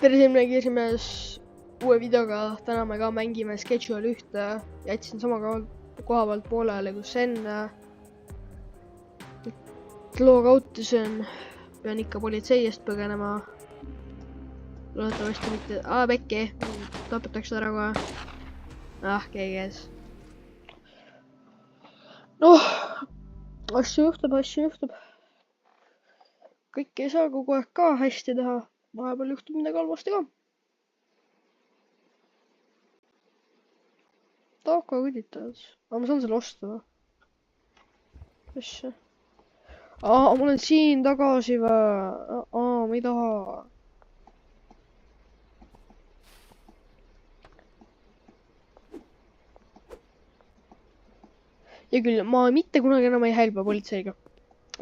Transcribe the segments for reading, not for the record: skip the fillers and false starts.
tere, Simnegi esimees uue videoga. Täna me ka mängime Schedule 1. Jätsin sama koha pealt pooleli kus enne. Loo kaotasin. Pean ikka politsei eest põgenema. Loodetavasti mitte. Pekki. Tapetakse ära kohe. Keegi ees. Noh, asju juhtub. Kõik ei saa kogu aeg ka hästi teha. Vahepeal juhtub midagi halvasti ka. Taaka kõditajad. Ma saan selle osta või? Mis see? Ma olen siin tagasi või? Ma ei taha. Ja küll, ma mitte kunagi enam ei hälba politseiga.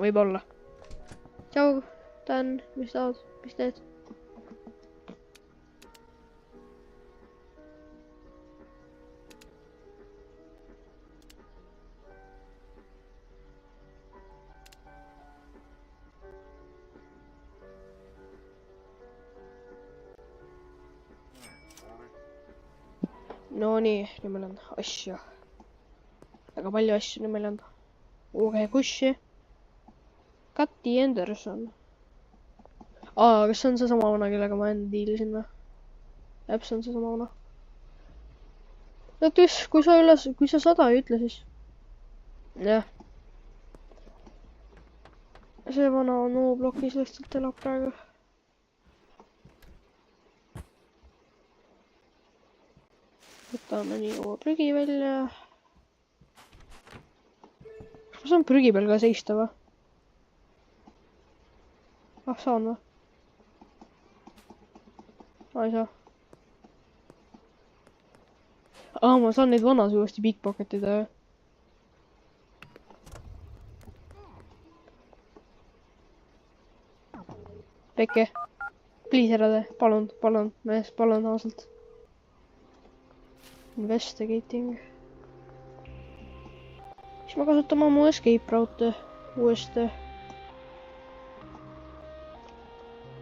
Võib-olla. Tšau, Dan, mis tahad? Mis teed? No nii, nüüd meil on asju. Väga palju asju nüüd meil on. Uge kussi. Kati Anderson. Kas see on see sama vana, kellega ma enne diilisin või? Jah, see on see sama vana. No tüss, kui sa 100 ei ütle, siis. Jah. See vana on U-blokis lihtsalt elab praegu. Võtame nii uue prügi välja. Kas ma saan prügi peal ka seista või? Saan või? Ei saa. Ma saan neid vanas uuesti pickpocketida. Peke. Please ära tee. Palun. Mees, palun ausalt. Investigating. Siis ma kasutan mu escape route uuesti.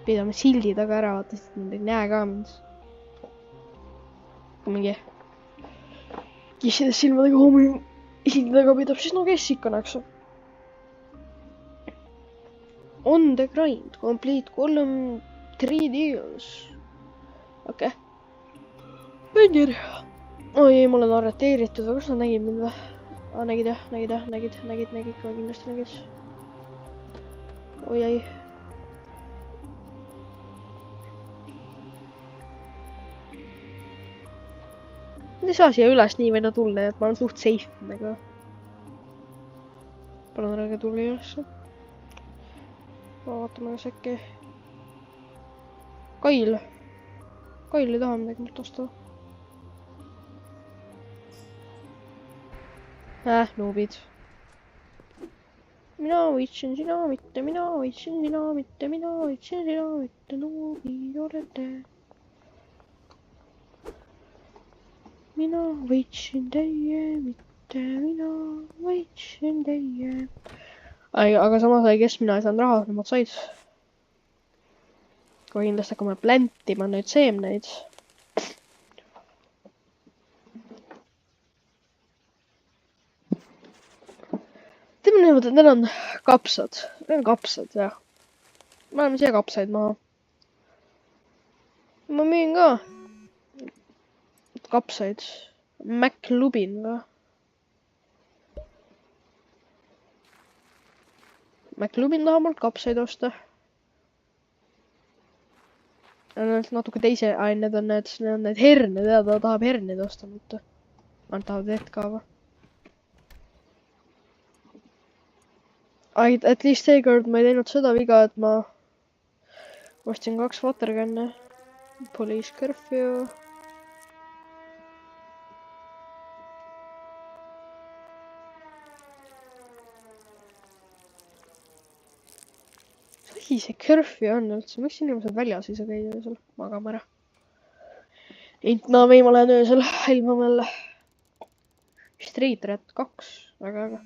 Pidame sildi taga ära, vaata, sest nad ei näe ka mind. Kui mingi kissides silmadega hommi sildi taga pidab, siis no kes ikka näeks. On the grind, complete 3 deals. Okei. Mängir. Oi, ma olen arreteeritud, aga kas nad nägid mind või? Nägid jah, nägid, kohe kindlasti nägid. Oi ei. Nad ei saa siia üles nii võina tulla, et ma olen suht safe nagu. Palun ärge tulge üles. Vaatame, kas äkki Kail ei taha midagi mult osta. Noobid. Mina võitsin, sina mitte, noobid olete. Mina võitsin teie, mitte mina võitsin teie. Aga samas kes mina ei saanud raha, nemad said. Kui kindlasti hakkame plantima neid seemneid. Teeme niimoodi, et need on kapsad. Need on kapsad, jah. Me oleme siia kapsaid maha. Ma müün ka kapsaid. McLubin või? McLubin tahab mult kapsaid osta. Natuke teise, need on need herned, ta tahab herned osta, mitte. Nad tahavad vett ka või? At least seekord ma ei teinud seda viga, et ma ostsin 2 watergun'e. Police curfew. Mis see curfew on üldse? Miks inimesed väljas ei saa käia öösel? Magama ära. Intna ma lähen öösel ilmama jälle. Street Rat 2. Väga.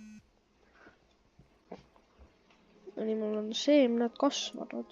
Nii mul on seemned kasvanud.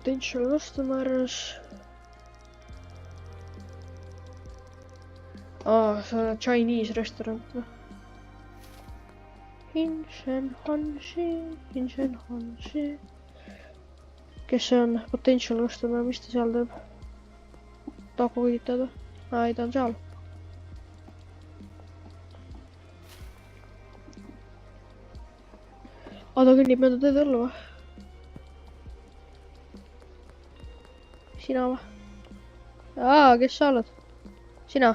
Potential customers. See on Chinese restaurant, noh. Hinshenhanshi. Kes see on? Potential customer, mis ta seal teeb? Tahab kuiditada? Ei, ta on seal. Ta kõnnib mööda teed alla või? Sina või? Kes sa oled? Sina?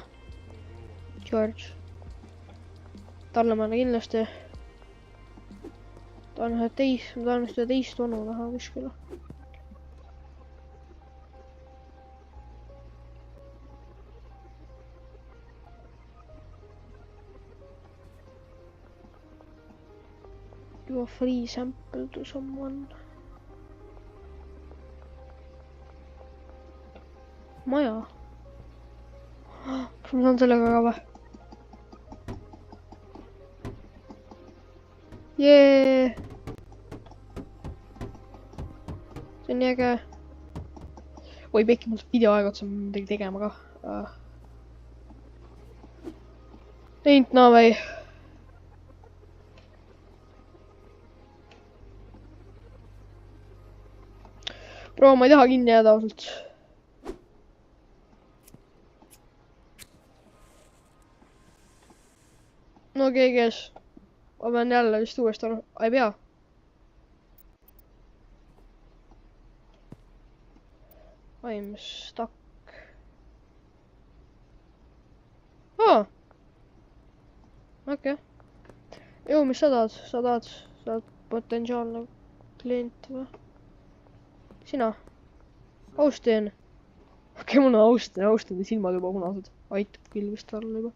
George. Talle ma kindlasti. Ta on ühe teist vanu näha kuskile. Do a free sample to someone. Maja. Kas ma saan sellega ka või? Jee! See on nii äge. Oi, pekki, mul video aega otsa midagi tegema ka. Ain't no way. Bro, ma ei taha kinni jääda ausalt. No keegi. Ma pean jälle vist uuesti aru. Ei pea. I'm stuck. Okei. Joo, mis sa tahad? Sa oled potentsiaalne klient või? Sina? Austin. Okei, mul on Austin silmad juba punased. Aitab küll vist olla juba.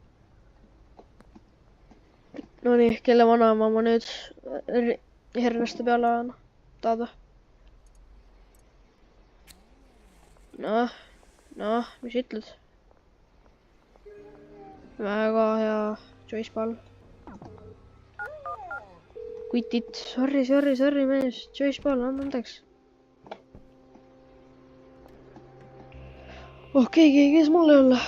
No nii, kelle vanaema ma nüüd herneste peale ajan. Tahad või? Noh, mis ütled? Väga hea choice ball. Kuitit, sorry mees, choice ball, anna andeks. Keegi kes mulle olla.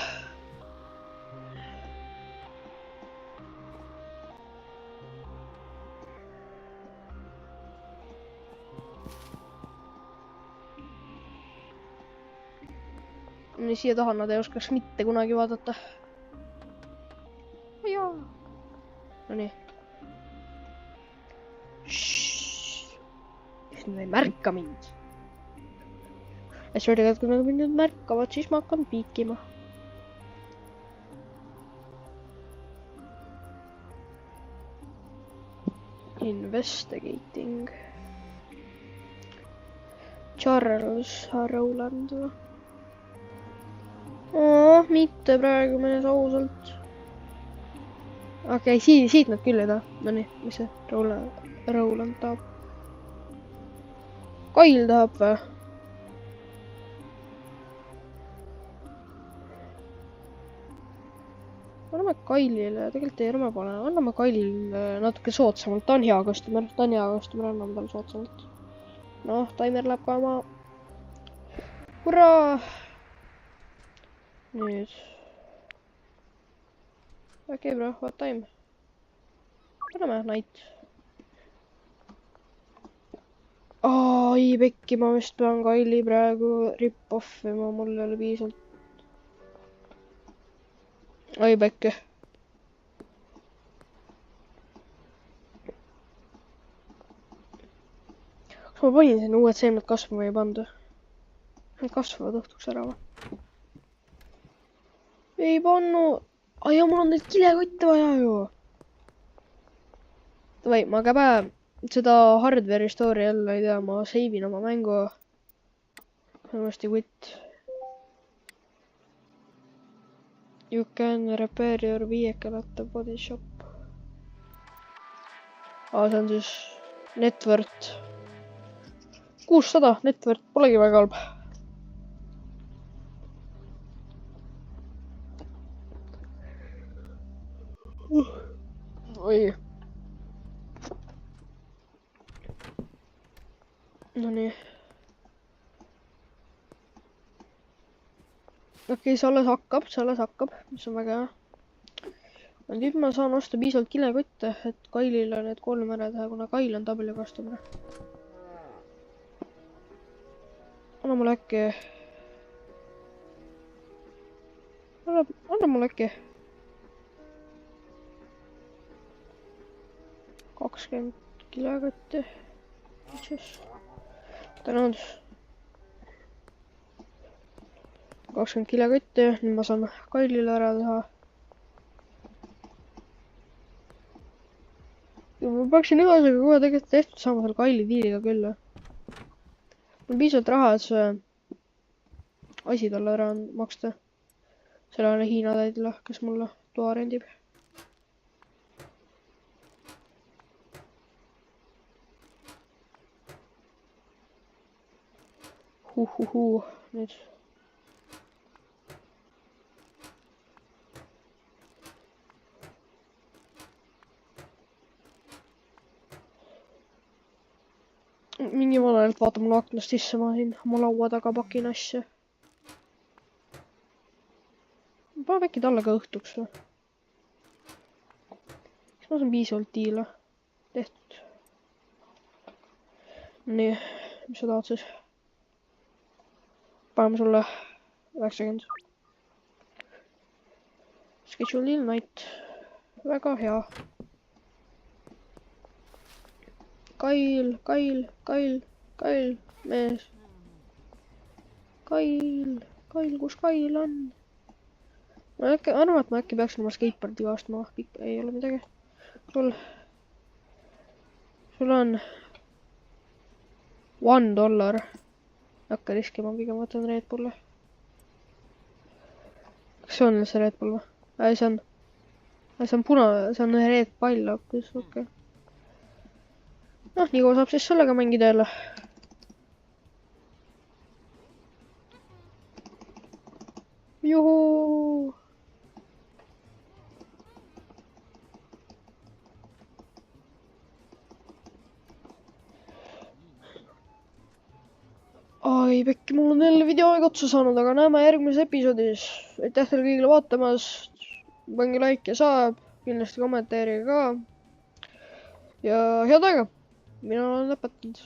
Nii siia taha nad ei oskaks mitte kunagi vaadata. Jaa. No nii. Nad ei märka mind. Ja siis öeldagi, et kui nad mind nüüd märkavad, siis ma hakkan piikima. Investigating. Charles Rowland või? Mitte praegu mees ausalt. Okei, siit nad küll ei taha. No nii, mis see Rowland tahab? Kail tahab või? Anname Kailile, tegelikult ei arma pane. Anname Kailile natuke soodsamalt. Ta on hea customer, anname talle soodsamalt. Noh, timer läheb ka oma. Hurraa! Nüüd. Okei, bro, what time? Anname night. Ai, pekki, ma vist pean Kaili praegu rip-offima, mul ei ole piisavalt. Ai, pekki. Kas ma panin sinna uued seemned kasvama või ei pannud? Need kasvavad õhtuks ära või? Ei pannu. Ai, mul on neid kilekotte vaja ju. Davai, ma ka päev seda hardware'i story jälle ei tea, ma save'in oma mängu. Uuesti quit. You can repair your vehicle at the body shop. See on siis net worth 600, net worth polegi väga halb. Oi. No nii. okei, see alles hakkab, mis on väga hea. Nüüd ma saan osta piisavalt kilekotte, et Kailile need 3 ära teha, kuna Kail on tabeli kastamine. Anna mulle äkki. Anna mulle äkki. 20 kilekotti. Tänan. 20 kilekotti, nüüd ma saan Kailile ära teha. Ma peaksin igasugusega kohe tegelikult tehtud saama seal Kaili diiliga küll. Mul piisavalt raha, et see asi talle ära maksta. Sellele Hiina täidile, kes mulle toa rendib. Nüüd. Mingi vanalt vaatab mulle aknast sisse, ma siin oma laua taga pakin asja. Paneb äkki talle ka õhtuks või? Kas ma saan piisavalt diile tehtud? Nii, mis sa tahad siis? Paneme sulle 90. Schedule night. Väga hea. Kail, mees. Kail, kus Kail on? Ma arvan, et ma äkki peaksin oma skateboardi kaastama. Ei ole midagi. Sul on $1. Hakka riskima, pigem võtan Red Bulli. Kas see on see Red Bull või? See on see on Red Bull hoopis, okei. Noh, nii kaua saab siis sellega mängida jälle. Juhuu! Ai, pekki, mul on jälle videoaeg otsa saanud, aga näeme järgmises episoodis. Aitäh teile kõigile vaatamast. Pange like ja saab. Kindlasti kommenteerige ka. Ja head aega! Mina olen lõpetanud.